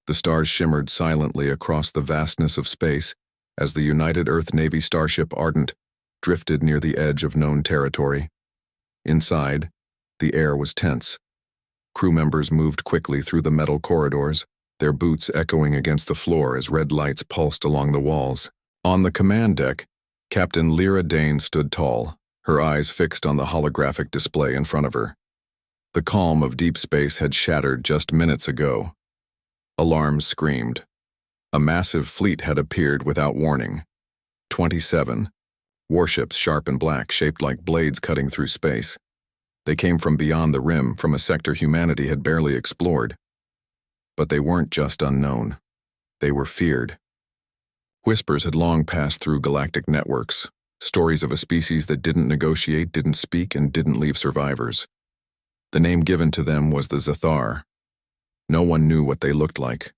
The stars shimmered silently across the vastness of space as the United Earth Navy starship Ardent drifted near the edge of known territory. Inside, the air was tense. Crew members moved quickly through the metal corridors, their boots echoing against the floor as red lights pulsed along the walls. On the command deck, Captain Lyra Dane stood tall, her eyes fixed on the holographic display in front of her. The calm of deep space had shattered just minutes ago. Alarms screamed. A massive fleet had appeared without warning. 27. Warships sharp and black, shaped like blades cutting through space. They came from beyond the rim, from a sector humanity had barely explored. But they weren't just unknown. They were feared. Whispers had long passed through galactic networks, stories of a species that didn't negotiate, didn't speak, and didn't leave survivors. The name given to them was the Zathar. No one knew what they looked like.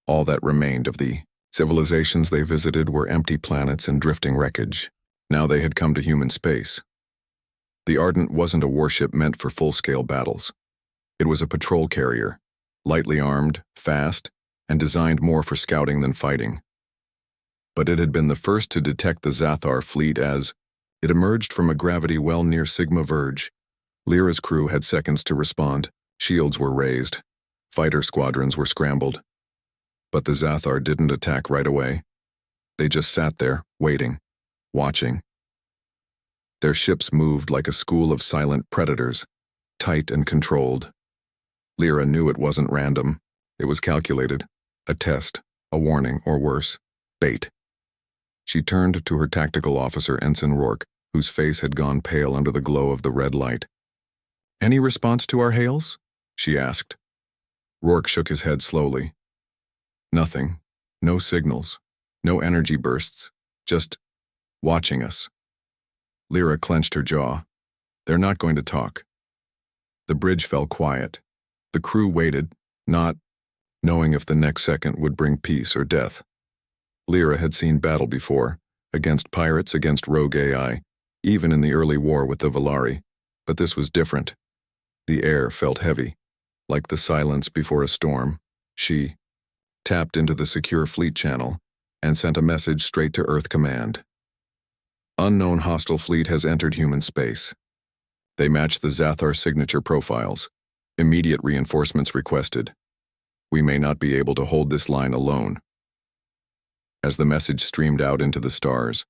All that remained of the civilizations they visited were empty planets and drifting wreckage. Now they had come to human space. The Ardent wasn't a warship meant for full-scale battles. It was a patrol carrier, lightly armed, fast, and designed more for scouting than fighting. But it had been the first to detect the Zathar fleet as it emerged from a gravity well near Sigma Verge. Lyra's crew had seconds to respond. Shields were raised. Fighter squadrons were scrambled. But the Zathar didn't attack right away. They just sat there, waiting, watching. Their ships moved like a school of silent predators, tight and controlled. Lyra knew it wasn't random. It was calculated. A test, a warning, or worse, bait. She turned to her tactical officer, Ensign Rourke, whose face had gone pale under the glow of the red light. "Any response to our hails?" she asked. Rourke shook his head slowly. Nothing. No signals. No energy bursts. Just watching us. Lyra clenched her jaw. They're not going to talk. The bridge fell quiet. The crew waited, not knowing if the next second would bring peace or death. Lyra had seen battle before, against pirates, against rogue AI, even in the early war with the Valari, but this was different. The air felt heavy, like the silence before a storm. She tapped into the secure fleet channel and sent a message straight to Earth Command. Unknown hostile fleet has entered human space. They match the Zathar signature profiles. Immediate reinforcements requested. We may not be able to hold this line alone. As the message streamed out into the stars,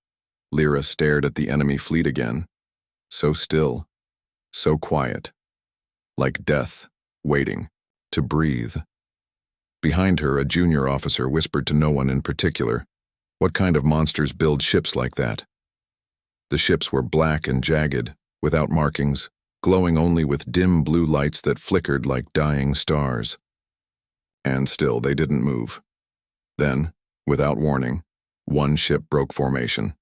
Lyra stared at the enemy fleet again. So still, so quiet. Like death, waiting, to breathe. Behind her, a junior officer whispered to no one in particular, "What kind of monsters build ships like that?" The ships were black and jagged, without markings, glowing only with dim blue lights that flickered like dying stars. And still they didn't move. Then, without warning, one ship broke formation.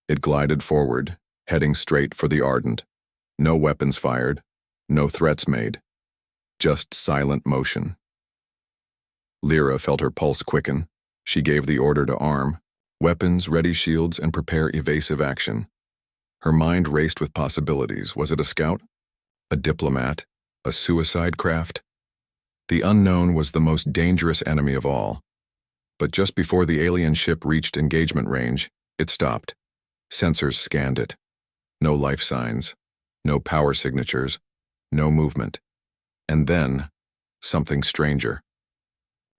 It glided forward, heading straight for the Ardent. No weapons fired, no threats made. Just silent motion. Lyra felt her pulse quicken. She gave the order to arm. Weapons, ready shields, and prepare evasive action. Her mind raced with possibilities. Was it a scout? A diplomat? A suicide craft? The unknown was the most dangerous enemy of all. But just before the alien ship reached engagement range, it stopped. Sensors scanned it. No life signs. No power signatures. No movement. And then, something stranger.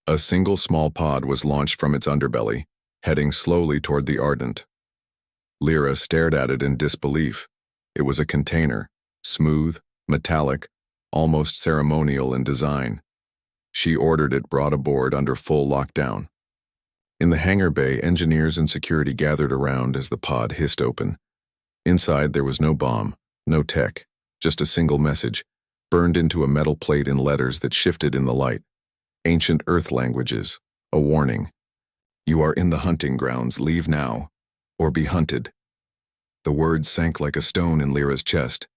A single small pod was launched from its underbelly, heading slowly toward the Ardent. Lyra stared at it in disbelief. It was a container, smooth, metallic, almost ceremonial in design. She ordered it brought aboard under full lockdown. In the hangar bay, engineers and security gathered around as the pod hissed open. Inside, there was no bomb, no tech, just a single message, burned into a metal plate in letters that shifted in the light. Ancient Earth languages, a warning. "You are in the hunting grounds, leave now, or be hunted." The words sank like a stone in Lyra's chest.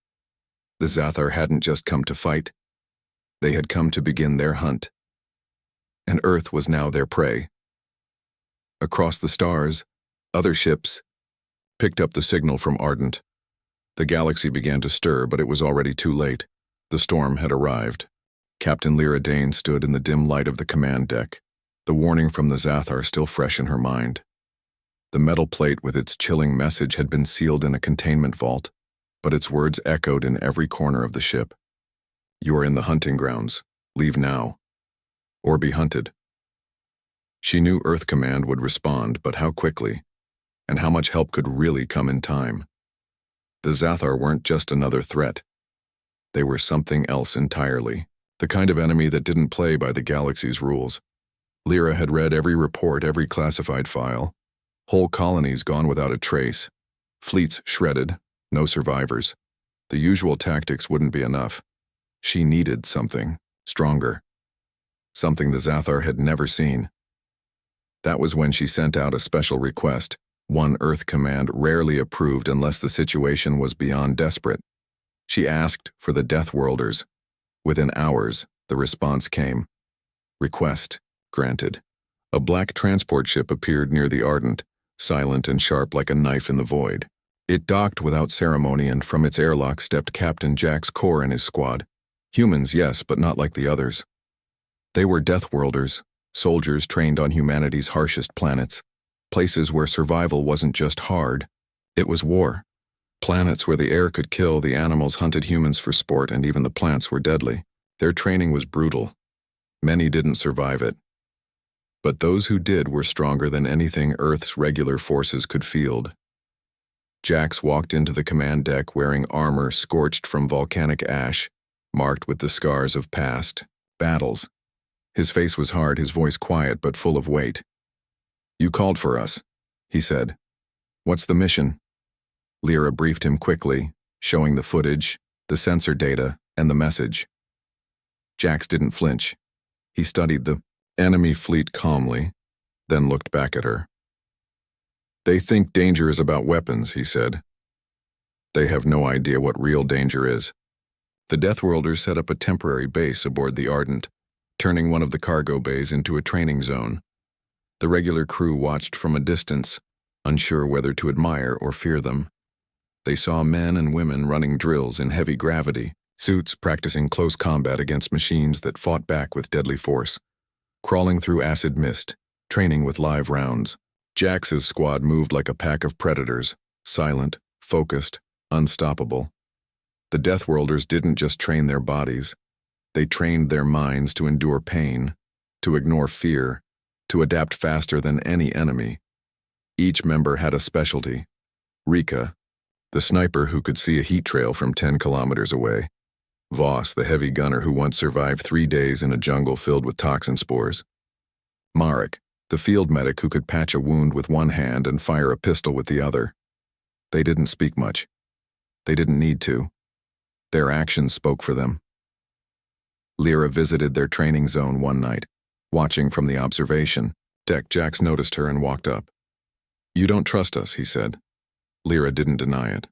The Zathar hadn't just come to fight. They had come to begin their hunt. And Earth was now their prey. Across the stars, other ships picked up the signal from Ardent. The galaxy began to stir, but it was already too late. The storm had arrived. Captain Lyra Dane stood in the dim light of the command deck, the warning from the Zathar still fresh in her mind. The metal plate with its chilling message had been sealed in a containment vault, but its words echoed in every corner of the ship. You are in the hunting grounds. Leave now. Or be hunted. She knew Earth Command would respond, but how quickly? And how much help could really come in time? The Zathar weren't just another threat. They were something else entirely. The kind of enemy that didn't play by the galaxy's rules. Lyra had read every report, every classified file. Whole colonies gone without a trace. Fleets shredded, no survivors. The usual tactics wouldn't be enough. She needed something stronger. Something the Zathar had never seen. That was when she sent out a special request, one Earth Command rarely approved unless the situation was beyond desperate. She asked for the Deathworlders. Within hours, the response came. Request granted. A black transport ship appeared near the Ardent, silent and sharp like a knife in the void. It docked without ceremony, and from its airlock stepped Captain Jax Core and his squad. Humans, yes, but not like the others. They were Deathworlders, soldiers trained on humanity's harshest planets, places where survival wasn't just hard, it was war. Planets where the air could kill, the animals hunted humans for sport, and even the plants were deadly. Their training was brutal. Many didn't survive it. But those who did were stronger than anything Earth's regular forces could field. Jax walked into the command deck wearing armor scorched from volcanic ash, marked with the scars of past battles. His face was hard, his voice quiet but full of weight. You called for us, he said. What's the mission? Lyra briefed him quickly, showing the footage, the sensor data, and the message. Jax didn't flinch. He studied the enemy fleet calmly, then looked back at her. They think danger is about weapons, he said. They have no idea what real danger is. The Deathworlders set up a temporary base aboard the Ardent, turning one of the cargo bays into a training zone. The regular crew watched from a distance, unsure whether to admire or fear them. They saw men and women running drills in heavy gravity, suits practicing close combat against machines that fought back with deadly force, crawling through acid mist, training with live rounds. Jax's squad moved like a pack of predators, silent, focused, unstoppable. The Deathworlders didn't just train their bodies. They trained their minds to endure pain, to ignore fear, to adapt faster than any enemy. Each member had a specialty. Rika, the sniper who could see a heat trail from 10 kilometers away. Voss, the heavy gunner who once survived 3 days in a jungle filled with toxin spores. Marek, the field medic who could patch a wound with one hand and fire a pistol with the other. They didn't speak much. They didn't need to. Their actions spoke for them. Lyra visited their training zone one night, watching from the observation deck. Jax noticed her and walked up. You don't trust us, he said. Lyra didn't deny it.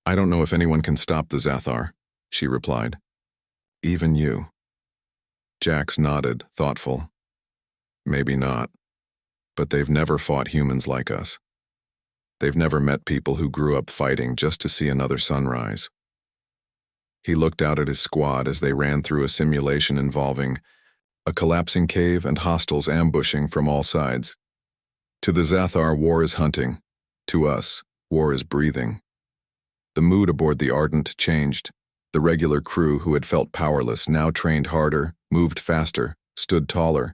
I don't know if anyone can stop the Zathar, she replied. Even you. Jax nodded, thoughtful. Maybe not. But they've never fought humans like us. They've never met people who grew up fighting just to see another sunrise. He looked out at his squad as they ran through a simulation involving a collapsing cave and hostiles ambushing from all sides. To the Zathar, war is hunting. To us, war is breathing. The mood aboard the Ardent changed. The regular crew who had felt powerless now trained harder, moved faster, stood taller.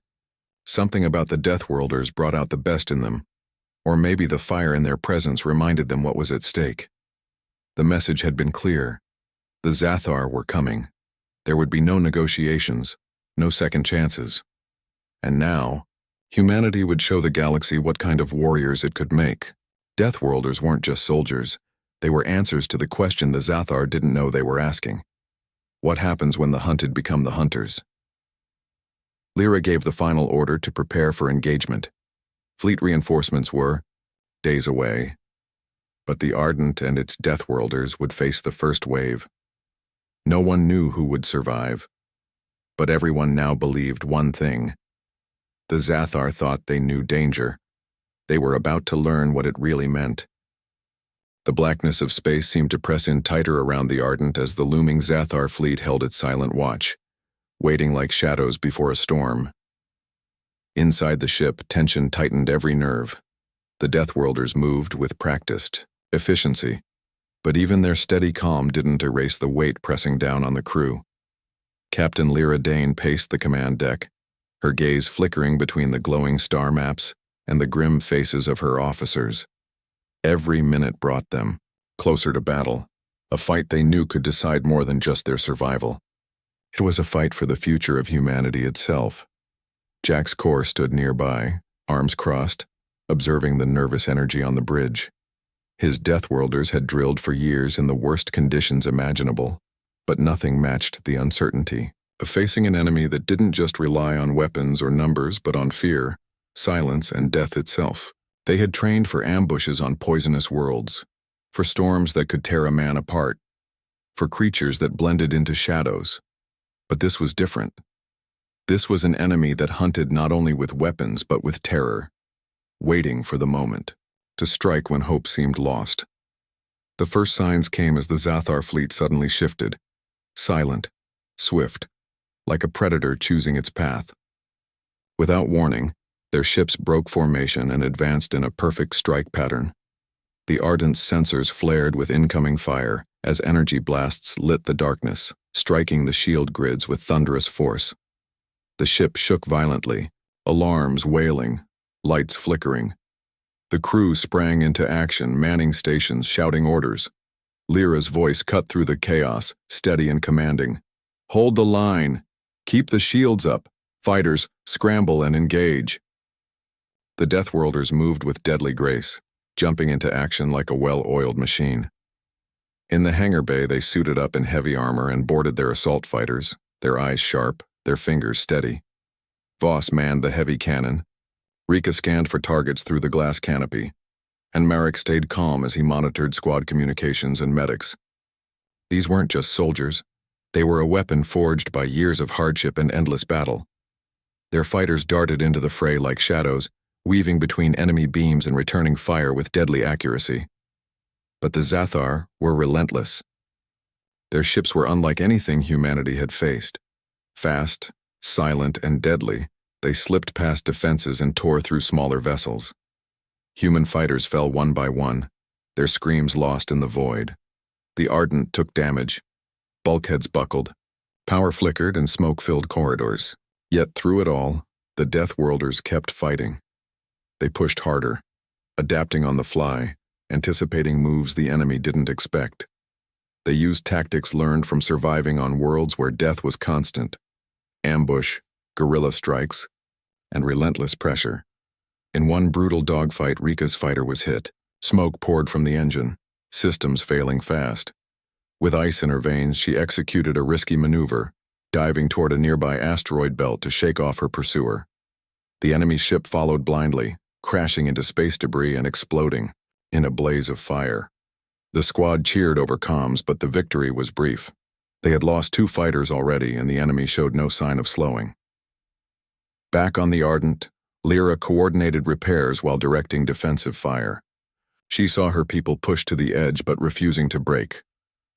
Something about the Deathworlders brought out the best in them. Or maybe the fire in their presence reminded them what was at stake. The message had been clear. The Zathar were coming. There would be no negotiations, no second chances. And now, humanity would show the galaxy what kind of warriors it could make. Deathworlders weren't just soldiers. They were answers to the question the Zathar didn't know they were asking. What happens when the hunted become the hunters? Lyra gave the final order to prepare for engagement. Fleet reinforcements were days away. But the Ardent and its Deathworlders would face the first wave. No one knew who would survive. But everyone now believed one thing. The Zathar thought they knew danger. They were about to learn what it really meant. The blackness of space seemed to press in tighter around the Ardent as the looming Zathar fleet held its silent watch. waiting like shadows before a storm. Inside the ship, tension tightened every nerve. The Deathworlders moved with practiced efficiency, but even their steady calm didn't erase the weight pressing down on the crew. Captain Lyra Dane paced the command deck, her gaze flickering between the glowing star maps and the grim faces of her officers. Every minute brought them closer to battle, a fight they knew could decide more than just their survival. It was a fight for the future of humanity itself. Jack's Corps stood nearby, arms crossed, observing the nervous energy on the bridge. His Deathworlders had drilled for years in the worst conditions imaginable, but nothing matched the uncertainty of facing an enemy that didn't just rely on weapons or numbers but on fear, silence, and death itself. They had trained for ambushes on poisonous worlds, for storms that could tear a man apart, for creatures that blended into shadows. But this was different. This was an enemy that hunted not only with weapons but with terror, waiting for the moment to strike when hope seemed lost. The first signs came as the Zathar fleet suddenly shifted, silent, swift, like a predator choosing its path. Without warning, their ships broke formation and advanced in a perfect strike pattern. The Ardent's sensors flared with incoming fire as energy blasts lit the darkness, striking the shield grids with thunderous force. The ship shook violently, alarms wailing, lights flickering. The crew sprang into action, manning stations, shouting orders. Lyra's voice cut through the chaos, steady and commanding. "Hold the line! Keep the shields up! Fighters, scramble and engage!" The Deathworlders moved with deadly grace, jumping into action like a well-oiled machine. In the hangar bay, they suited up in heavy armor and boarded their assault fighters, their eyes sharp, their fingers steady. Voss manned the heavy cannon. Rika scanned for targets through the glass canopy, and Marek stayed calm as he monitored squad communications and medics. These weren't just soldiers. They were a weapon forged by years of hardship and endless battle. Their fighters darted into the fray like shadows, weaving between enemy beams and returning fire with deadly accuracy. But the Zathar were relentless. Their ships were unlike anything humanity had faced. Fast, silent, and deadly, they slipped past defenses and tore through smaller vessels. Human fighters fell one by one, their screams lost in the void. The Ardent took damage. Bulkheads buckled. Power flickered in smoke-filled corridors. Yet through it all, the Deathworlders kept fighting. They pushed harder, adapting on the fly, anticipating moves the enemy didn't expect. They used tactics learned from surviving on worlds where death was constant. Ambush, guerrilla strikes, and relentless pressure. In one brutal dogfight, Rika's fighter was hit. Smoke poured from the engine, systems failing fast. With ice in her veins, she executed a risky maneuver, diving toward a nearby asteroid belt to shake off her pursuer. The enemy ship followed blindly, crashing into space debris and exploding in a blaze of fire. The squad cheered over comms, but the victory was brief. They had lost 2 fighters already, and the enemy showed no sign of slowing. Back on the Ardent, Lyra coordinated repairs while directing defensive fire. She saw her people push to the edge but refusing to break.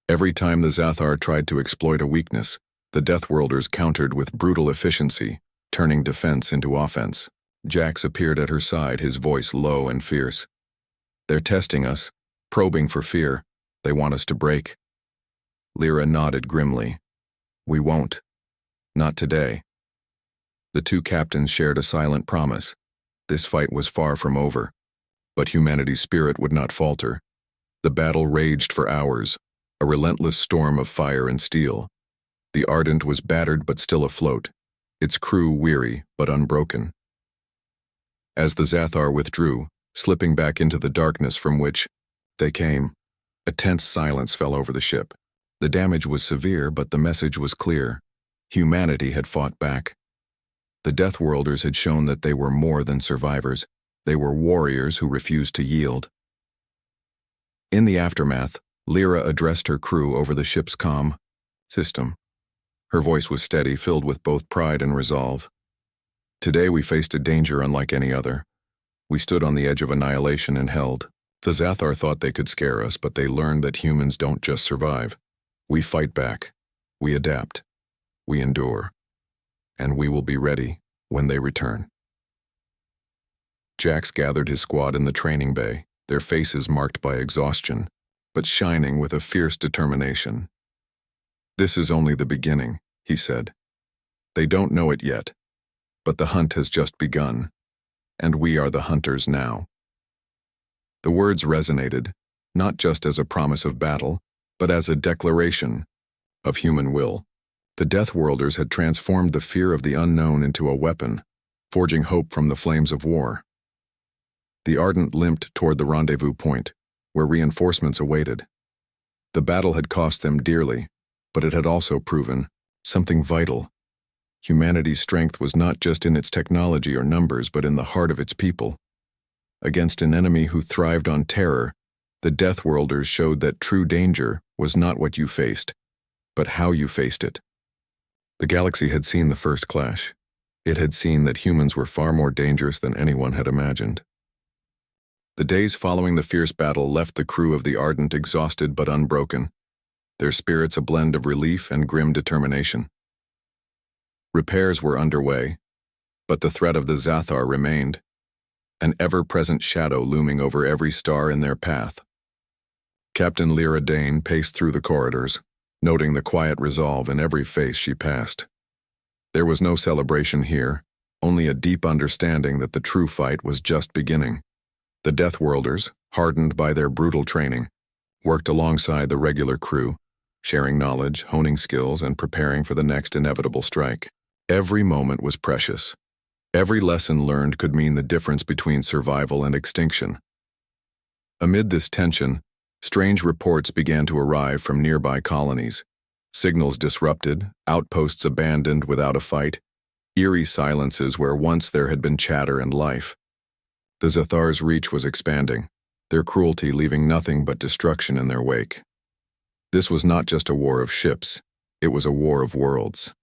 Every time the Zathar tried to exploit a weakness, the Deathworlders countered with brutal efficiency, turning defense into offense. Jax appeared at her side, his voice low and fierce. "They're testing us, probing for fear. They want us to break." Lyra nodded grimly. "We won't. Not today." The 2 captains shared a silent promise. This fight was far from over, but humanity's spirit would not falter. The battle raged for hours, a relentless storm of fire and steel. The Ardent was battered but still afloat, its crew weary but unbroken. As the Zathar withdrew, slipping back into the darkness from which they came, a tense silence fell over the ship. The damage was severe, but the message was clear. Humanity had fought back. The Deathworlders had shown that they were more than survivors. They were warriors who refused to yield. In the aftermath, Lyra addressed her crew over the ship's comm system. Her voice was steady, filled with both pride and resolve. "Today we faced a danger unlike any other. We stood on the edge of annihilation and held. The Zathar thought they could scare us, but they learned that humans don't just survive. We fight back. We adapt. We endure. and we will be ready when they return. Jax gathered his squad in the training bay, their faces marked by exhaustion, but shining with a fierce determination. "This is only the beginning," he said. "They don't know it yet, but the hunt has just begun, and we are the hunters now." The words resonated, not just as a promise of battle, but as a declaration of human will. The Deathworlders had transformed the fear of the unknown into a weapon, forging hope from the flames of war. The Ardent limped toward the rendezvous point, where reinforcements awaited. The battle had cost them dearly, but it had also proven something vital. Humanity's strength was not just in its technology or numbers, but in the heart of its people. Against an enemy who thrived on terror, the Deathworlders showed that true danger was not what you faced, but how you faced it. The galaxy had seen the first clash. It had seen that humans were far more dangerous than anyone had imagined. The days following the fierce battle left the crew of the Ardent exhausted but unbroken, their spirits a blend of relief and grim determination. Repairs were underway, but the threat of the Zathar remained, an ever-present shadow looming over every star in their path. Captain Lyra Dane paced through the corridors, noting the quiet resolve in every face she passed. There was no celebration here, only a deep understanding that the true fight was just beginning. The Deathworlders, hardened by their brutal training, worked alongside the regular crew, sharing knowledge, honing skills, and preparing for the next inevitable strike. Every moment was precious. Every lesson learned could mean the difference between survival and extinction. Amid this tension, strange reports began to arrive from nearby colonies. Signals disrupted, outposts abandoned without a fight, eerie silences where once there had been chatter and life. The Zathar's reach was expanding, their cruelty leaving nothing but destruction in their wake. This was not just a war of ships, it was a war of worlds.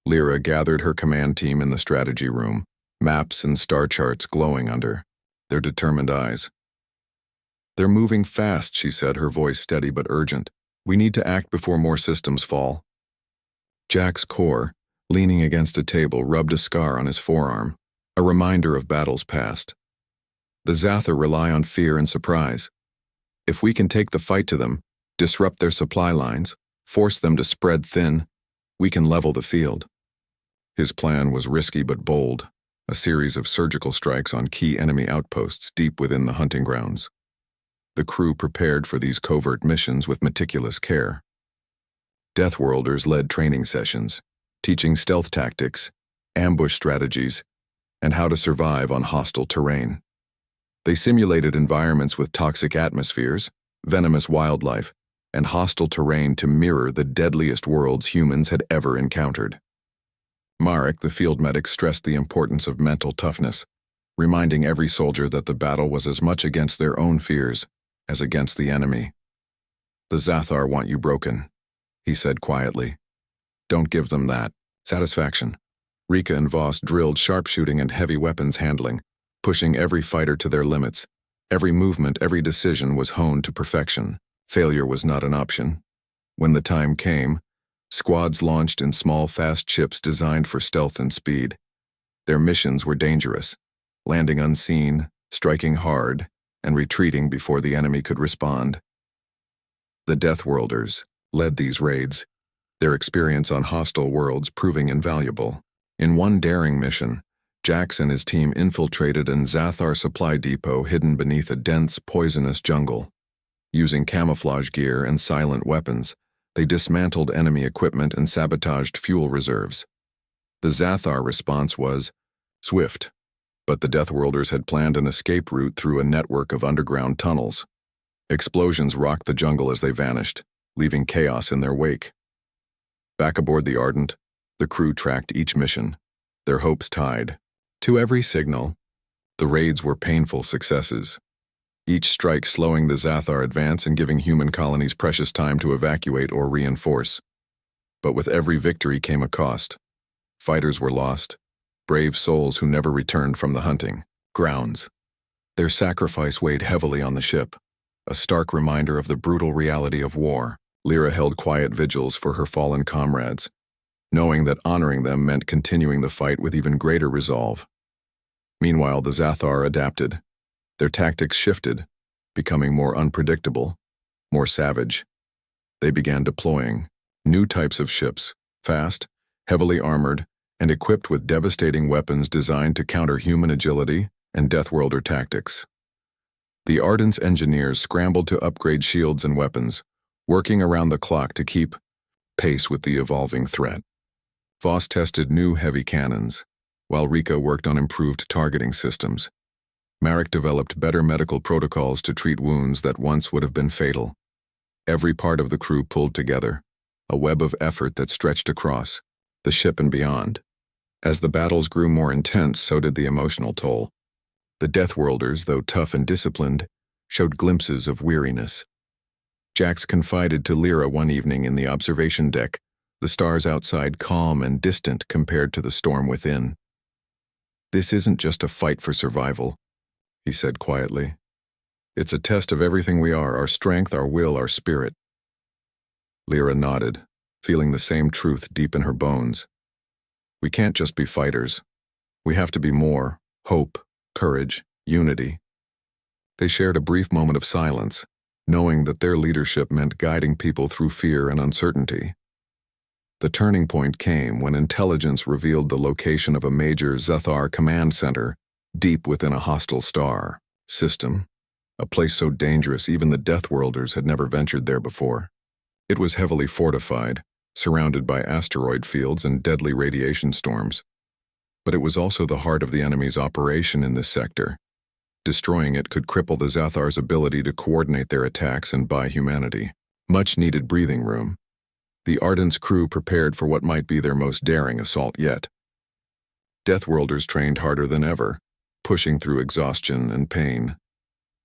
Lyra gathered her command team in the strategy room, maps and star charts glowing under their determined eyes. "They're moving fast," she said, her voice steady but urgent. "We need to act before more systems fall." Jack's core, leaning against a table, rubbed a scar on his forearm, a reminder of battles past. The Zathar rely on fear and surprise. If we can take the fight to them, disrupt their supply lines, force them to spread thin, we can level the field. His plan was risky but bold, a series of surgical strikes on key enemy outposts deep within the hunting grounds. The crew prepared for these covert missions with meticulous care. Deathworlders led training sessions, teaching stealth tactics, ambush strategies, and how to survive on hostile terrain. They simulated environments with toxic atmospheres, venomous wildlife, and hostile terrain to mirror the deadliest worlds humans had ever encountered. Marek, the field medic, stressed the importance of mental toughness, reminding every soldier that the battle was as much against their own fears as against the enemy. "The Zathar want you broken," he said quietly. "Don't give them that." Satisfaction. Rika and Voss drilled sharpshooting and heavy weapons handling, pushing every fighter to their limits. Every movement, every decision was honed to perfection. Failure was not an option. When the time came, squads launched in small, fast ships designed for stealth and speed. Their missions were dangerous, landing unseen, striking hard, and retreating before the enemy could respond. The Deathworlders led these raids, their experience on hostile worlds proving invaluable. In one daring mission, Jax and his team infiltrated an Zathar supply depot hidden beneath a dense, poisonous jungle. Using camouflage gear and silent weapons, they dismantled enemy equipment and sabotaged fuel reserves. The Zathar response was swift, but the Deathworlders had planned an escape route through a network of underground tunnels. Explosions rocked the jungle as they vanished, leaving chaos in their wake. Back aboard the Ardent, the crew tracked each mission, their hopes tied to every signal. The raids were painful successes, each strike slowing the Zathar advance and giving human colonies precious time to evacuate or reinforce. But with every victory came a cost. Fighters were lost, brave souls who never returned from the hunting grounds. Their sacrifice weighed heavily on the ship, a stark reminder of the brutal reality of war. Lyra held quiet vigils for her fallen comrades, knowing that honoring them meant continuing the fight with even greater resolve. Meanwhile, the Zathar adapted. Their tactics shifted, becoming more unpredictable, more savage. They began deploying new types of ships, fast, heavily armored, and equipped with devastating weapons designed to counter human agility and Deathworlder tactics. The Ardent's engineers scrambled to upgrade shields and weapons, working around the clock to keep pace with the evolving threat. Voss tested new heavy cannons, while Rika worked on improved targeting systems. Marek developed better medical protocols to treat wounds that once would have been fatal. Every part of the crew pulled together, a web of effort that stretched across the ship and beyond. As the battles grew more intense, so did the emotional toll. The Deathworlders, though tough and disciplined, showed glimpses of weariness. Jax confided to Lyra one evening in the observation deck, the stars outside calm and distant compared to the storm within. "This isn't just a fight for survival," he said quietly. "It's a test of everything we are, our strength, our will, our spirit." Lyra nodded, feeling the same truth deep in her bones. "We can't just be fighters. We have to be more: hope, courage, unity." They shared a brief moment of silence, knowing that their leadership meant guiding people through fear and uncertainty. The turning point came when intelligence revealed the location of a major Zathar command center deep within a hostile star system, a place so dangerous even the Deathworlders had never ventured there before. It was heavily fortified, surrounded by asteroid fields and deadly radiation storms. But it was also the heart of the enemy's operation in this sector. Destroying it could cripple the Zathar's ability to coordinate their attacks and buy humanity much needed breathing room. The Ardent's crew prepared for what might be their most daring assault yet. Deathworlders trained harder than ever, pushing through exhaustion and pain.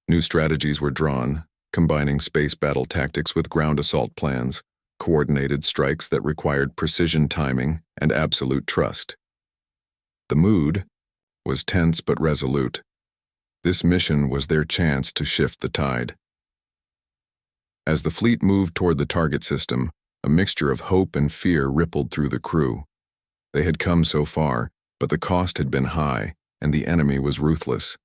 New strategies were drawn, combining space battle tactics with ground assault plans, coordinated strikes that required precision timing and absolute trust. The mood was tense but resolute. This mission was their chance to shift the tide. As the fleet moved toward the target system, a mixture of hope and fear rippled through the crew. They had come so far, but the cost had been high, and the enemy was ruthless.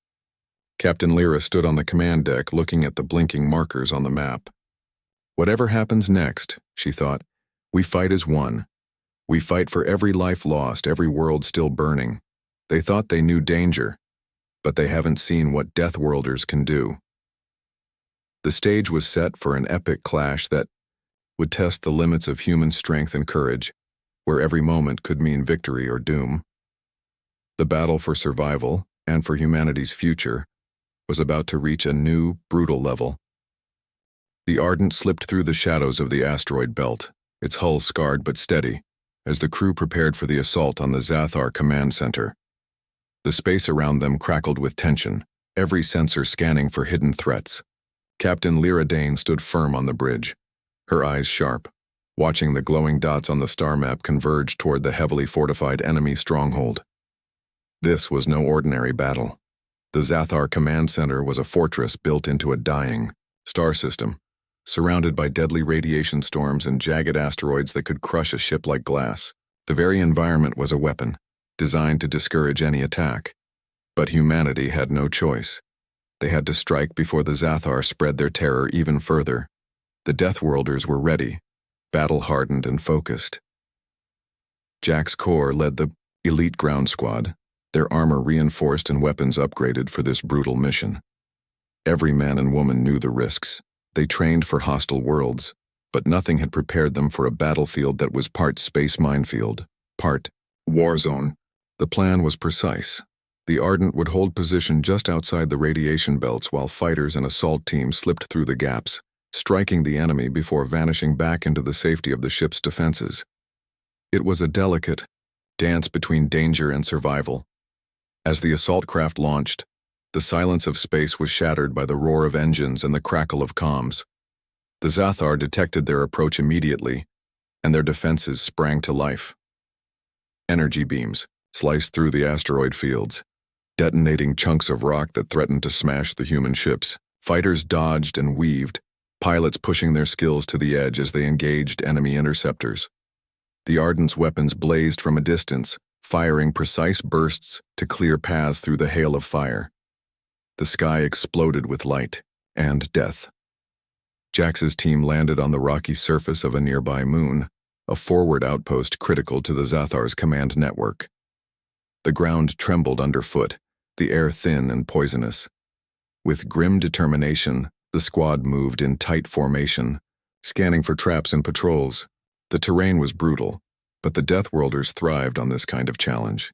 Captain Lyra stood on the command deck looking at the blinking markers on the map. "Whatever happens next," she thought, "we fight as one. We fight for every life lost, every world still burning. They thought they knew danger, but they haven't seen what Deathworlders can do." The stage was set for an epic clash that would test the limits of human strength and courage, where every moment could mean victory or doom. The battle for survival, and for humanity's future, was about to reach a new, brutal level. The Ardent slipped through the shadows of the asteroid belt, its hull scarred but steady, as the crew prepared for the assault on the Zathar command center. The space around them crackled with tension, every sensor scanning for hidden threats. Captain Lyra Dane stood firm on the bridge, her eyes sharp, watching the glowing dots on the star map converge toward the heavily fortified enemy stronghold. This was no ordinary battle. The Zathar command center was a fortress built into a dying star system, surrounded by deadly radiation storms and jagged asteroids that could crush a ship like glass. The very environment was a weapon, designed to discourage any attack. But humanity had no choice. They had to strike before the Zathar spread their terror even further. The Deathworlders were ready, battle-hardened and focused. Jack's Corps led the elite ground squad, their armor reinforced and weapons upgraded for this brutal mission. Every man and woman knew the risks. They trained for hostile worlds, but nothing had prepared them for a battlefield that was part space minefield, part war zone. The plan was precise. The Ardent would hold position just outside the radiation belts while fighters and assault teams slipped through the gaps, striking the enemy before vanishing back into the safety of the ship's defenses. It was a delicate dance between danger and survival. As the assault craft launched, the silence of space was shattered by the roar of engines and the crackle of comms. The Zathar detected their approach immediately, and their defenses sprang to life. Energy beams sliced through the asteroid fields, detonating chunks of rock that threatened to smash the human ships. Fighters dodged and weaved, pilots pushing their skills to the edge as they engaged enemy interceptors. The Ardent's weapons blazed from a distance, firing precise bursts to clear paths through the hail of fire. The sky exploded with light and death. Jax's team landed on the rocky surface of a nearby moon, a forward outpost critical to the Zathar's command network. The ground trembled underfoot, the air thin and poisonous. With grim determination, the squad moved in tight formation, scanning for traps and patrols. The terrain was brutal, but the Deathworlders thrived on this kind of challenge.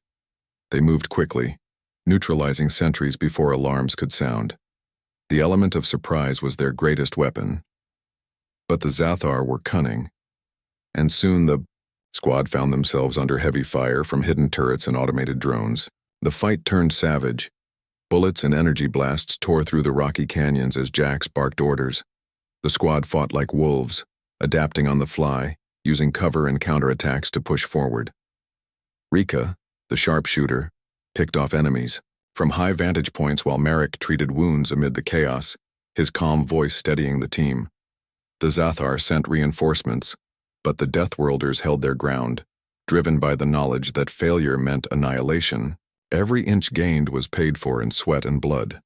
They moved quickly, neutralizing sentries before alarms could sound. The element of surprise was their greatest weapon. But the Zathar were cunning, and soon the squad found themselves under heavy fire from hidden turrets and automated drones. The fight turned savage. Bullets and energy blasts tore through the rocky canyons as Jax barked orders. The squad fought like wolves, adapting on the fly, using cover and counterattacks to push forward. Rika, the sharpshooter, picked off enemies from high vantage points while Merrick treated wounds amid the chaos, his calm voice steadying the team. The Zathar sent reinforcements, but the Deathworlders held their ground, driven by the knowledge that failure meant annihilation. Every inch gained was paid for in sweat and blood.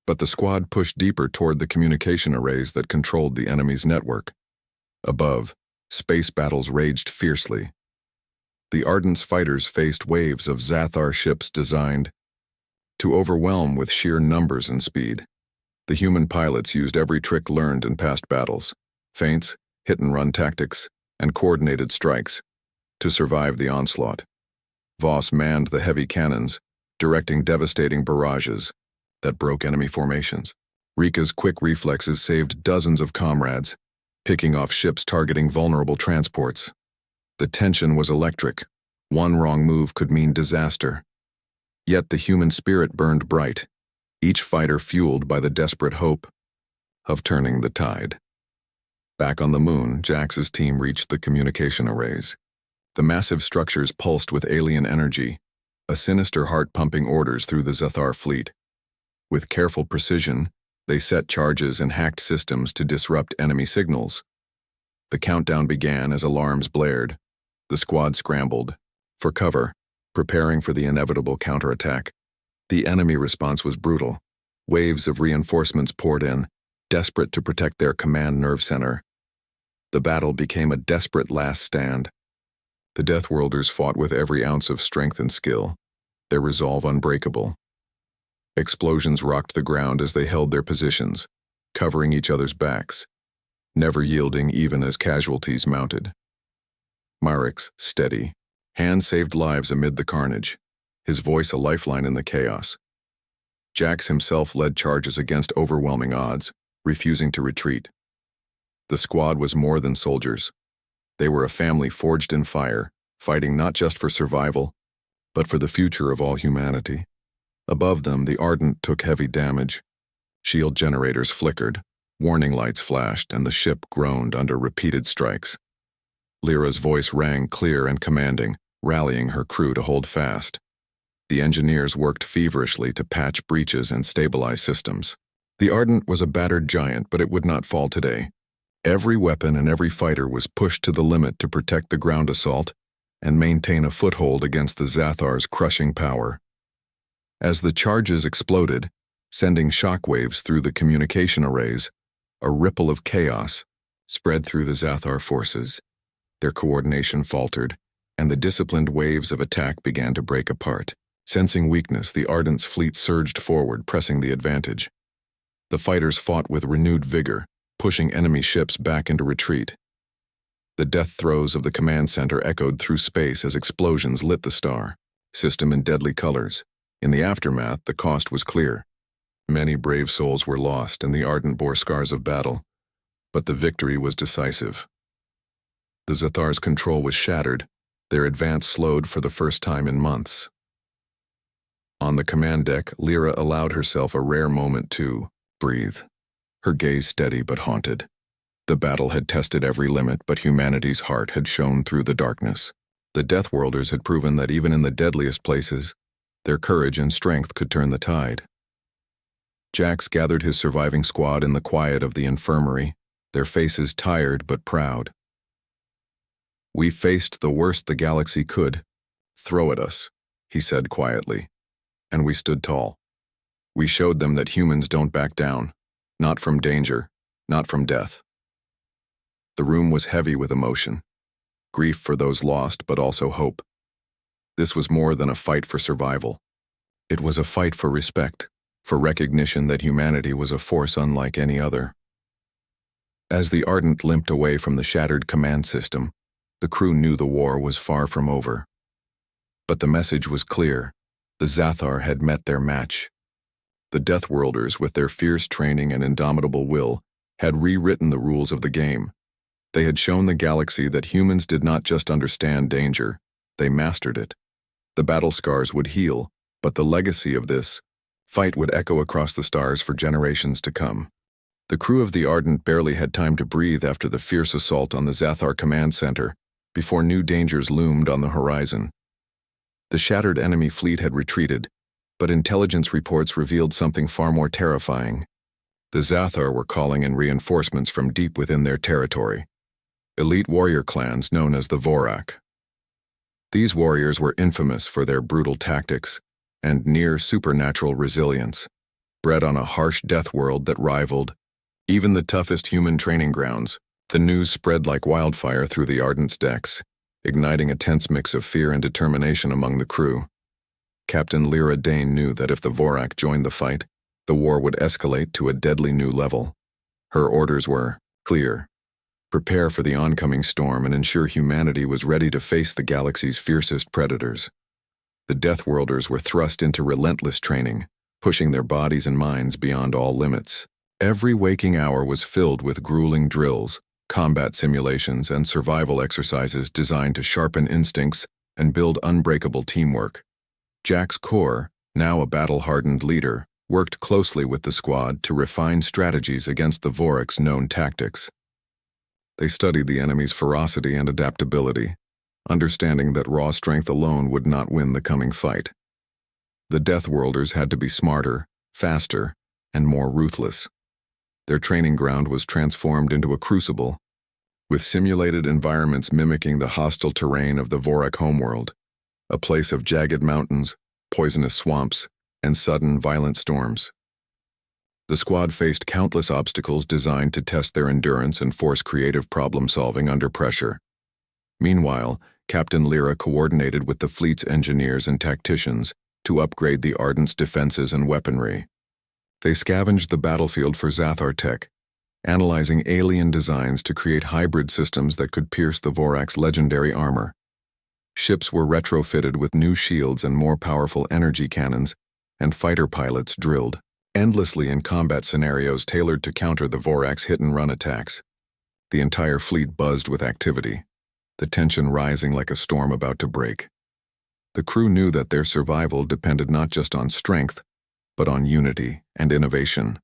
But the squad pushed deeper toward the communication arrays that controlled the enemy's network. Above, space battles raged fiercely. The Ardent's fighters faced waves of Zathar ships designed to overwhelm with sheer numbers and speed. The human pilots used every trick learned in past battles, feints, hit-and-run tactics, and coordinated strikes, to survive the onslaught. Voss manned the heavy cannons, directing devastating barrages that broke enemy formations. Rika's quick reflexes saved dozens of comrades, picking off ships targeting vulnerable transports. The tension was electric. One wrong move could mean disaster. Yet the human spirit burned bright, each fighter fueled by the desperate hope of turning the tide. Back on the moon, Jax's team reached the communication arrays. The massive structures pulsed with alien energy, a sinister heart pumping orders through the Zathar fleet. With careful precision, they set charges and hacked systems to disrupt enemy signals. The countdown began as alarms blared. The squad scrambled for cover, preparing for the inevitable counterattack. The enemy response was brutal. Waves of reinforcements poured in, desperate to protect their command nerve center. The battle became a desperate last stand. The Deathworlders fought with every ounce of strength and skill, their resolve unbreakable. Explosions rocked the ground as they held their positions, covering each other's backs, never yielding even as casualties mounted. Myrick's steady hand saved lives amid the carnage, his voice a lifeline in the chaos. Jax himself led charges against overwhelming odds, refusing to retreat. The squad was more than soldiers. They were a family forged in fire, fighting not just for survival, but for the future of all humanity. Above them, the Ardent took heavy damage. Shield generators flickered, warning lights flashed, and the ship groaned under repeated strikes. Lyra's voice rang clear and commanding, rallying her crew to hold fast. The engineers worked feverishly to patch breaches and stabilize systems. The Ardent was a battered giant, but it would not fall today. Every weapon and every fighter was pushed to the limit to protect the ground assault and maintain a foothold against the Zathar's crushing power. As the charges exploded, sending shockwaves through the communication arrays, a ripple of chaos spread through the Zathar forces. Their coordination faltered, and the disciplined waves of attack began to break apart. Sensing weakness, the Ardent's fleet surged forward, pressing the advantage. The fighters fought with renewed vigor, pushing enemy ships back into retreat. The death throes of the command center echoed through space as explosions lit the star, system in deadly colors. In the aftermath, the cost was clear. Many brave souls were lost, and the Ardent bore scars of battle. But the victory was decisive. The Zathar's control was shattered, their advance slowed for the first time in months. On the command deck, Lyra allowed herself a rare moment to breathe, her gaze steady but haunted. The battle had tested every limit, but humanity's heart had shone through the darkness. The Deathworlders had proven that even in the deadliest places, their courage and strength could turn the tide. Jax gathered his surviving squad in the quiet of the infirmary, their faces tired but proud. We faced the worst the galaxy could throw at us, he said quietly, and we stood tall. We showed them that humans don't back down, not from danger, not from death. The room was heavy with emotion, grief for those lost, but also hope. This was more than a fight for survival. It was a fight for respect, for recognition that humanity was a force unlike any other. As the Ardent limped away from the shattered command system, the crew knew the war was far from over. But the message was clear. The Zathar had met their match. The Deathworlders, with their fierce training and indomitable will, had rewritten the rules of the game. They had shown the galaxy that humans did not just understand danger, they mastered it. The battle scars would heal, but the legacy of this fight would echo across the stars for generations to come. The crew of the Ardent barely had time to breathe after the fierce assault on the Zathar command center, before new dangers loomed on the horizon. The shattered enemy fleet had retreated, but intelligence reports revealed something far more terrifying. The Zathar were calling in reinforcements from deep within their territory. Elite warrior clans known as the Vorak. These warriors were infamous for their brutal tactics and near supernatural resilience, bred on a harsh death world that rivaled even the toughest human training grounds. The news spread like wildfire through the Ardent's decks, igniting a tense mix of fear and determination among the crew. Captain Lyra Dane knew that if the Vorak joined the fight, the war would escalate to a deadly new level. Her orders were clear: prepare for the oncoming storm and ensure humanity was ready to face the galaxy's fiercest predators. The Deathworlders were thrust into relentless training, pushing their bodies and minds beyond all limits. Every waking hour was filled with grueling drills, combat simulations, and survival exercises designed to sharpen instincts and build unbreakable teamwork. Jack's Corps, now a battle-hardened leader, worked closely with the squad to refine strategies against the Vorak's known tactics. They studied the enemy's ferocity and adaptability, understanding that raw strength alone would not win the coming fight. The Deathworlders had to be smarter, faster, and more ruthless. Their training ground was transformed into a crucible, with simulated environments mimicking the hostile terrain of the Vorak homeworld, a place of jagged mountains, poisonous swamps, and sudden violent storms. The squad faced countless obstacles designed to test their endurance and force creative problem-solving under pressure. Meanwhile, Captain Lyra coordinated with the fleet's engineers and tacticians to upgrade the Ardent's defenses and weaponry. They scavenged the battlefield for Zathar tech, analyzing alien designs to create hybrid systems that could pierce the Vorak's legendary armor. Ships were retrofitted with new shields and more powerful energy cannons, and fighter pilots drilled endlessly in combat scenarios tailored to counter the Vorak's hit-and-run attacks. The entire fleet buzzed with activity, the tension rising like a storm about to break. The crew knew that their survival depended not just on strength, but on unity and innovation.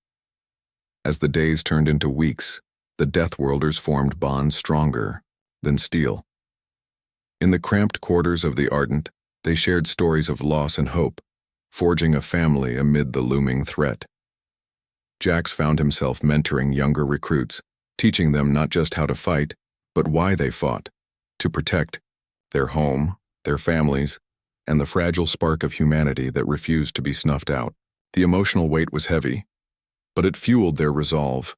As the days turned into weeks, the Deathworlders formed bonds stronger than steel. In the cramped quarters of the Ardent, they shared stories of loss and hope, forging a family amid the looming threat. Jax found himself mentoring younger recruits, teaching them not just how to fight, but why they fought, to protect their home, their families, and the fragile spark of humanity that refused to be snuffed out. The emotional weight was heavy, but it fueled their resolve.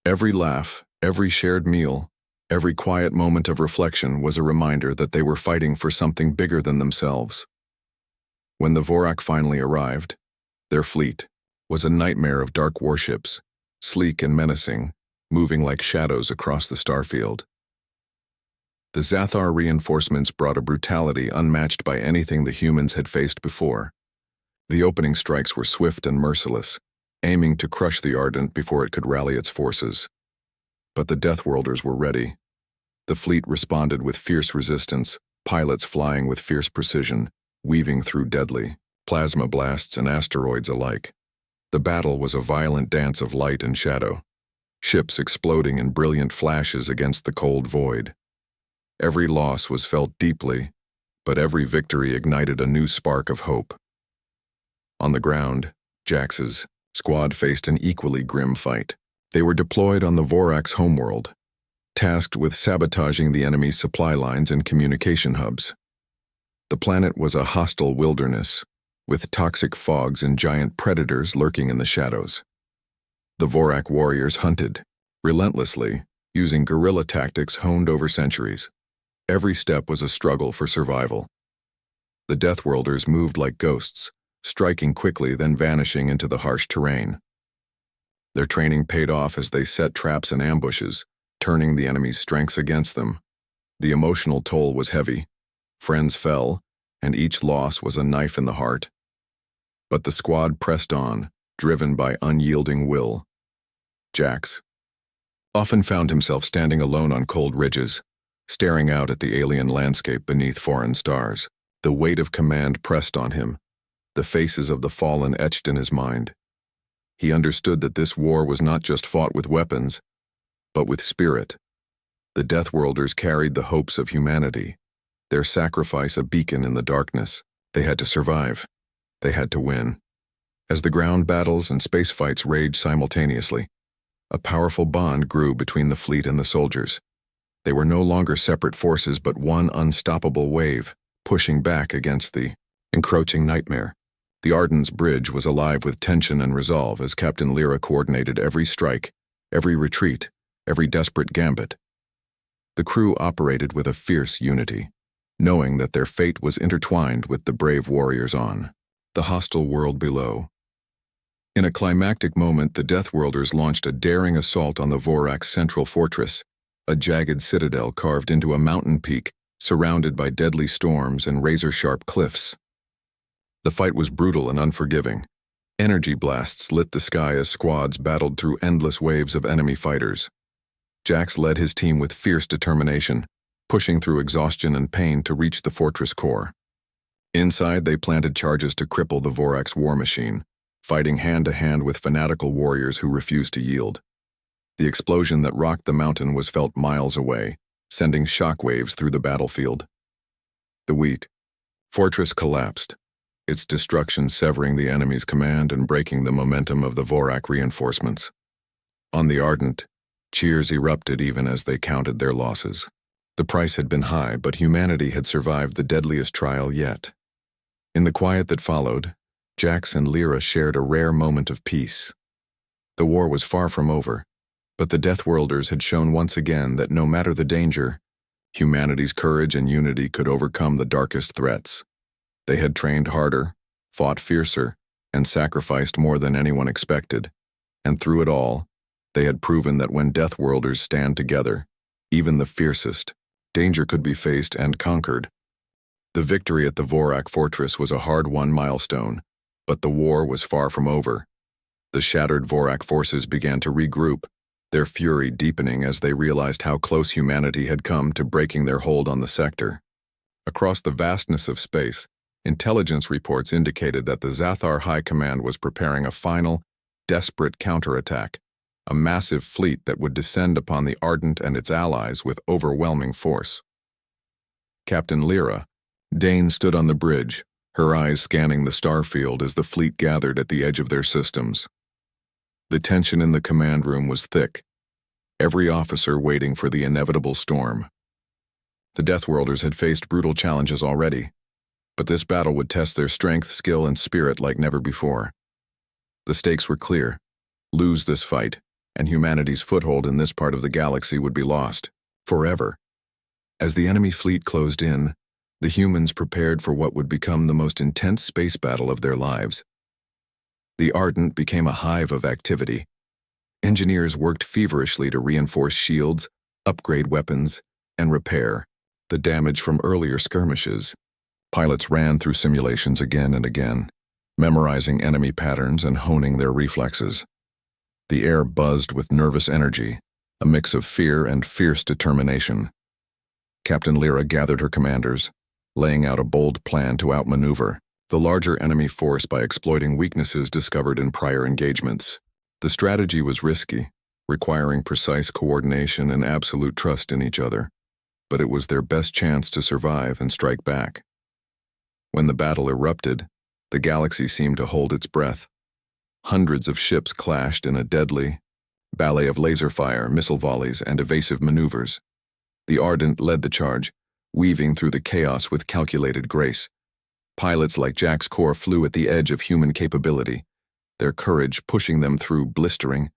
Every laugh, every shared meal, every quiet moment of reflection was a reminder that they were fighting for something bigger than themselves. When the Vorak finally arrived, their fleet was a nightmare of dark warships, sleek and menacing, moving like shadows across the starfield. The Zathar reinforcements brought a brutality unmatched by anything the humans had faced before. The opening strikes were swift and merciless, aiming to crush the Ardent before it could rally its forces. But the Deathworlders were ready. The fleet responded with fierce resistance, pilots flying with fierce precision, weaving through deadly plasma blasts and asteroids alike. The battle was a violent dance of light and shadow, ships exploding in brilliant flashes against the cold void. Every loss was felt deeply, but every victory ignited a new spark of hope. On the ground, Jax's squad faced an equally grim fight. They were deployed on the Vorak's homeworld, tasked with sabotaging the enemy's supply lines and communication hubs. The planet was a hostile wilderness, with toxic fogs and giant predators lurking in the shadows. The Vorak warriors hunted, relentlessly, using guerrilla tactics honed over centuries. Every step was a struggle for survival. The Deathworlders moved like ghosts, striking quickly then vanishing into the harsh terrain. Their training paid off as they set traps and ambushes, turning the enemy's strengths against them. The emotional toll was heavy. Friends fell, and each loss was a knife in the heart. But the squad pressed on, driven by unyielding will. Jax often found himself standing alone on cold ridges, staring out at the alien landscape beneath foreign stars. The weight of command pressed on him, the faces of the fallen etched in his mind. He understood that this war was not just fought with weapons, but with spirit. The Deathworlders carried the hopes of humanity, their sacrifice a beacon in the darkness. They had to survive. They had to win. As the ground battles and space fights raged simultaneously, a powerful bond grew between the fleet and the soldiers. They were no longer separate forces but one unstoppable wave, pushing back against the encroaching nightmare. The Arden's bridge was alive with tension and resolve as Captain Lyra coordinated every strike, every retreat, every desperate gambit. The crew operated with a fierce unity, knowing that their fate was intertwined with the brave warriors on the hostile world below. In a climactic moment, the Deathworlders launched a daring assault on the Vorak's central fortress, a jagged citadel carved into a mountain peak, surrounded by deadly storms and razor-sharp cliffs. The fight was brutal and unforgiving. Energy blasts lit the sky as squads battled through endless waves of enemy fighters. Jax led his team with fierce determination, pushing through exhaustion and pain to reach the fortress core. Inside, they planted charges to cripple the Vorak's war machine, fighting hand-to-hand with fanatical warriors who refused to yield. The explosion that rocked the mountain was felt miles away, sending shockwaves through the battlefield. The weak fortress collapsed, its destruction severing the enemy's command and breaking the momentum of the Vorak reinforcements. On the Ardent, cheers erupted even as they counted their losses. The price had been high, but humanity had survived the deadliest trial yet. In the quiet that followed, Jax and Lyra shared a rare moment of peace. The war was far from over, but the Deathworlders had shown once again that no matter the danger, humanity's courage and unity could overcome the darkest threats. They had trained harder, fought fiercer, and sacrificed more than anyone expected. And through it all, they had proven that when Deathworlders stand together, even the fiercest, danger could be faced and conquered. The victory at the Vorak fortress was a hard-won milestone, but the war was far from over. The shattered Vorak forces began to regroup, their fury deepening as they realized how close humanity had come to breaking their hold on the sector. Across the vastness of space, intelligence reports indicated that the Zathar High Command was preparing a final, desperate counterattack, a massive fleet that would descend upon the Ardent and its allies with overwhelming force. Captain Lyra, Dane stood on the bridge, her eyes scanning the starfield as the fleet gathered at the edge of their systems. The tension in the command room was thick, every officer waiting for the inevitable storm. The Deathworlders had faced brutal challenges already, but this battle would test their strength, skill, and spirit like never before. The stakes were clear. Lose this fight, and humanity's foothold in this part of the galaxy would be lost, forever. As the enemy fleet closed in, the humans prepared for what would become the most intense space battle of their lives. The Ardent became a hive of activity. Engineers worked feverishly to reinforce shields, upgrade weapons, and repair the damage from earlier skirmishes. Pilots ran through simulations again and again, memorizing enemy patterns and honing their reflexes. The air buzzed with nervous energy, a mix of fear and fierce determination. Captain Lyra gathered her commanders, laying out a bold plan to outmaneuver the larger enemy force by exploiting weaknesses discovered in prior engagements. The strategy was risky, requiring precise coordination and absolute trust in each other, but it was their best chance to survive and strike back. When the battle erupted, the galaxy seemed to hold its breath. Hundreds of ships clashed in a deadly, ballet of laser fire, missile volleys, and evasive maneuvers. The Ardent led the charge, weaving through the chaos with calculated grace. Pilots like Jack's Corps flew at the edge of human capability, their courage pushing them through blistering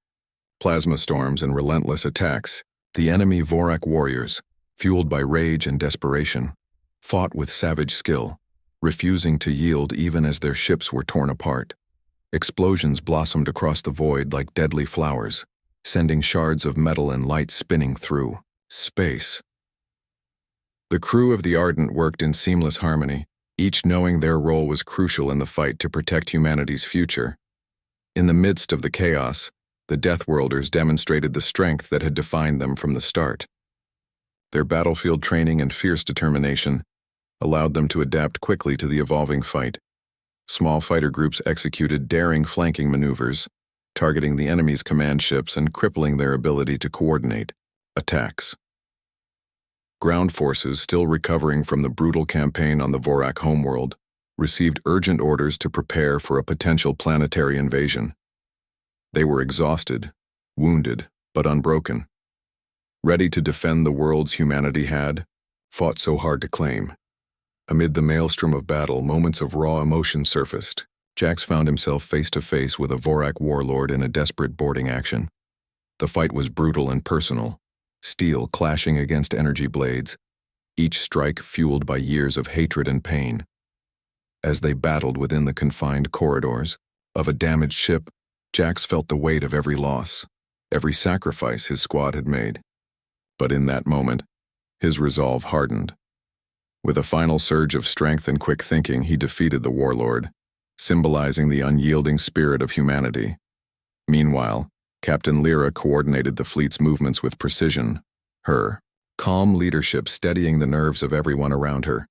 plasma storms and relentless attacks. The enemy Vorak warriors, fueled by rage and desperation, fought with savage skill, refusing to yield even as their ships were torn apart. Explosions blossomed across the void like deadly flowers, sending shards of metal and light spinning through space. The crew of the Ardent worked in seamless harmony, each knowing their role was crucial in the fight to protect humanity's future. In the midst of the chaos, the Deathworlders demonstrated the strength that had defined them from the start. Their battlefield training and fierce determination allowed them to adapt quickly to the evolving fight. Small fighter groups executed daring flanking maneuvers, targeting the enemy's command ships and crippling their ability to coordinate attacks. Ground forces, still recovering from the brutal campaign on the Vorak homeworld, received urgent orders to prepare for a potential planetary invasion. They were exhausted, wounded, but unbroken, ready to defend the worlds humanity had fought so hard to claim. Amid the maelstrom of battle, moments of raw emotion surfaced. Jax found himself face to face with a Vorak warlord in a desperate boarding action. The fight was brutal and personal, steel clashing against energy blades, each strike fueled by years of hatred and pain. As they battled within the confined corridors of a damaged ship, Jax felt the weight of every loss, every sacrifice his squad had made. But in that moment, his resolve hardened. With a final surge of strength and quick thinking, he defeated the warlord, symbolizing the unyielding spirit of humanity. Meanwhile, Captain Lyra coordinated the fleet's movements with precision, her calm leadership steadying the nerves of everyone around her.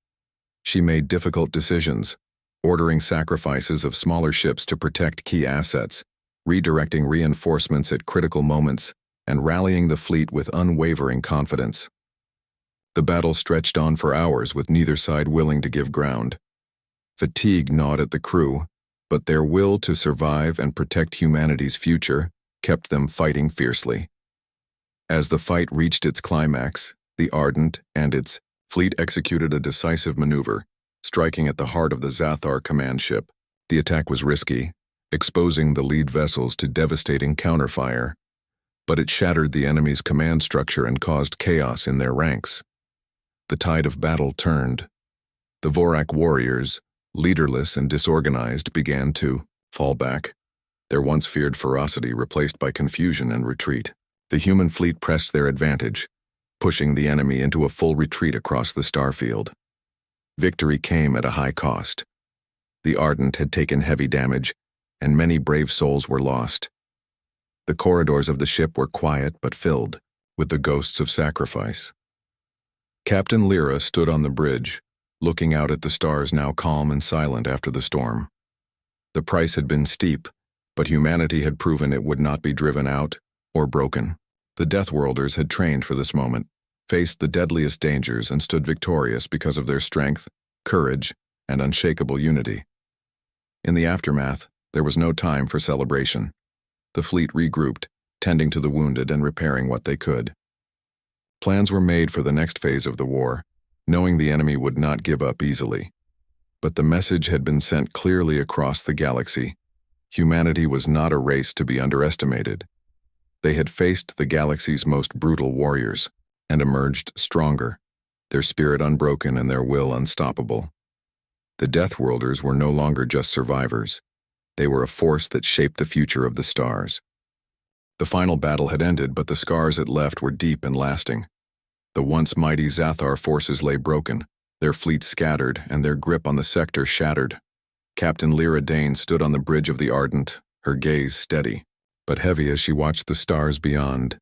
She made difficult decisions, ordering sacrifices of smaller ships to protect key assets, redirecting reinforcements at critical moments, and rallying the fleet with unwavering confidence. The battle stretched on for hours with neither side willing to give ground. Fatigue gnawed at the crew, but their will to survive and protect humanity's future kept them fighting fiercely. As the fight reached its climax, the Ardent and its fleet executed a decisive maneuver, striking at the heart of the Zathar command ship. The attack was risky, exposing the lead vessels to devastating counterfire, but it shattered the enemy's command structure and caused chaos in their ranks. The tide of battle turned. The Vorak warriors, leaderless and disorganized, began to fall back, their once feared ferocity replaced by confusion and retreat. The human fleet pressed their advantage, pushing the enemy into a full retreat across the starfield. Victory came at a high cost. The Ardent had taken heavy damage, and many brave souls were lost. The corridors of the ship were quiet but filled with the ghosts of sacrifice. Captain Lyra stood on the bridge, looking out at the stars now calm and silent after the storm. The price had been steep, but humanity had proven it would not be driven out or broken. The Deathworlders had trained for this moment, faced the deadliest dangers, and stood victorious because of their strength, courage, and unshakable unity. In the aftermath, there was no time for celebration. The fleet regrouped, tending to the wounded and repairing what they could. Plans were made for the next phase of the war, knowing the enemy would not give up easily. But the message had been sent clearly across the galaxy. Humanity was not a race to be underestimated. They had faced the galaxy's most brutal warriors and emerged stronger, their spirit unbroken and their will unstoppable. The Deathworlders were no longer just survivors. They were a force that shaped the future of the stars. The final battle had ended, but the scars it left were deep and lasting. The once mighty Zathar forces lay broken, their fleet scattered, and their grip on the sector shattered. Captain Lyra Dane stood on the bridge of the Ardent, her gaze steady, but heavy as she watched the stars beyond.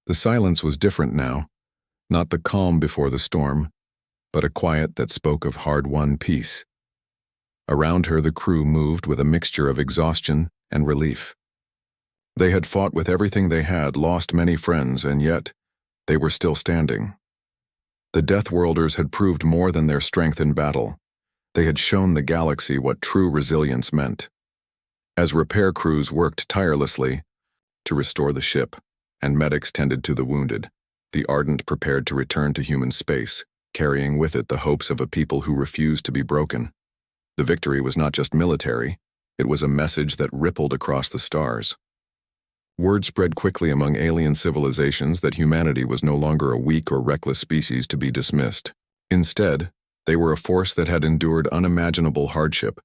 The silence was different now, not the calm before the storm, but a quiet that spoke of hard-won peace. Around her the crew moved with a mixture of exhaustion and relief. They had fought with everything they had, lost many friends, and yet they were still standing. The Deathworlders had proved more than their strength in battle. They had shown the galaxy what true resilience meant. As repair crews worked tirelessly, to restore the ship, and medics tended to the wounded. The Ardent prepared to return to human space, carrying with it the hopes of a people who refused to be broken. The victory was not just military, it was a message that rippled across the stars. Word spread quickly among alien civilizations that humanity was no longer a weak or reckless species to be dismissed. Instead, they were a force that had endured unimaginable hardship,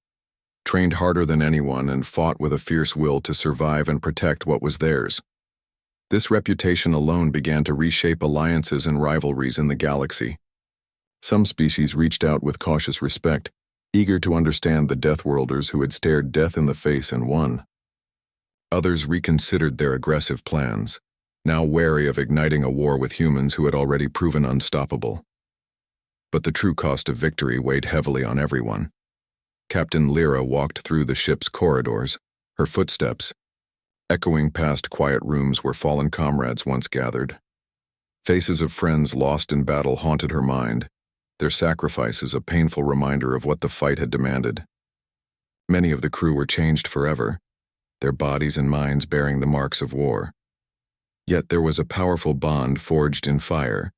trained harder than anyone, and fought with a fierce will to survive and protect what was theirs. This reputation alone began to reshape alliances and rivalries in the galaxy. Some species reached out with cautious respect, eager to understand the Deathworlders who had stared death in the face and won. Others reconsidered their aggressive plans, now wary of igniting a war with humans who had already proven unstoppable. But the true cost of victory weighed heavily on everyone. Captain Lyra walked through the ship's corridors, her footsteps echoing past quiet rooms where fallen comrades once gathered. Faces of friends lost in battle haunted her mind, their sacrifices a painful reminder of what the fight had demanded. Many of the crew were changed forever, their bodies and minds bearing the marks of war. Yet there was a powerful bond forged in fire,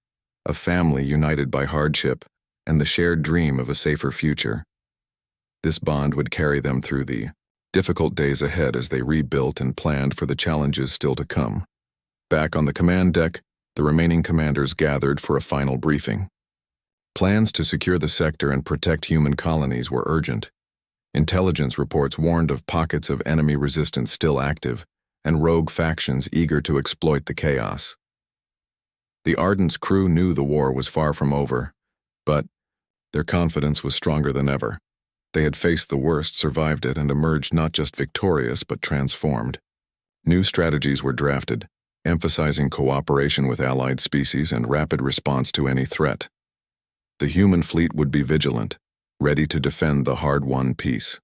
a family united by hardship, and the shared dream of a safer future. This bond would carry them through the difficult days ahead as they rebuilt and planned for the challenges still to come. Back on the command deck, the remaining commanders gathered for a final briefing. Plans to secure the sector and protect human colonies were urgent. Intelligence reports warned of pockets of enemy resistance still active, and rogue factions eager to exploit the chaos. The Ardent's crew knew the war was far from over, but their confidence was stronger than ever. They had faced the worst, survived it, and emerged not just victorious but transformed. New strategies were drafted, emphasizing cooperation with allied species and rapid response to any threat. The human fleet would be vigilant, ready to defend the hard-won peace.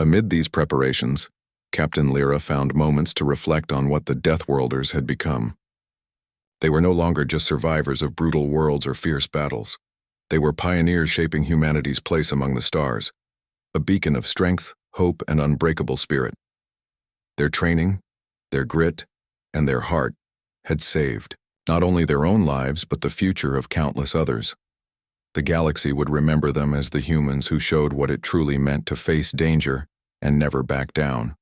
Amid these preparations, Captain Lyra found moments to reflect on what the Deathworlders had become. They were no longer just survivors of brutal worlds or fierce battles. They were pioneers shaping humanity's place among the stars, a beacon of strength, hope, and unbreakable spirit. Their training, their grit, and their heart had saved not only their own lives but the future of countless others. The galaxy would remember them as the humans who showed what it truly meant to face danger and never back down.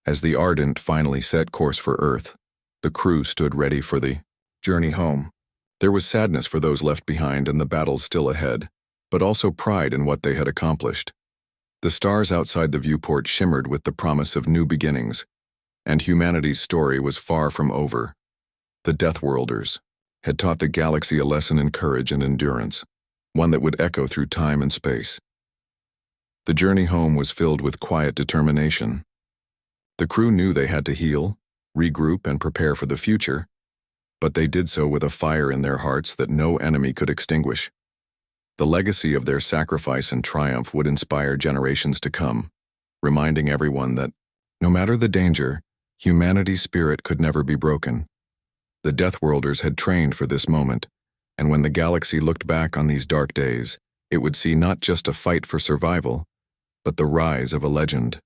As the Ardent finally set course for Earth, the crew stood ready for the journey home. There was sadness for those left behind and the battles still ahead, but also pride in what they had accomplished. The stars outside the viewport shimmered with the promise of new beginnings, and humanity's story was far from over. The Deathworlders had taught the galaxy a lesson in courage and endurance, one that would echo through time and space. The journey home was filled with quiet determination. The crew knew they had to heal, regroup, and prepare for the future, but they did so with a fire in their hearts that no enemy could extinguish. The legacy of their sacrifice and triumph would inspire generations to come, reminding everyone that, no matter the danger, humanity's spirit could never be broken. The Deathworlders had trained for this moment, and when the galaxy looked back on these dark days, it would see not just a fight for survival, but the rise of a legend.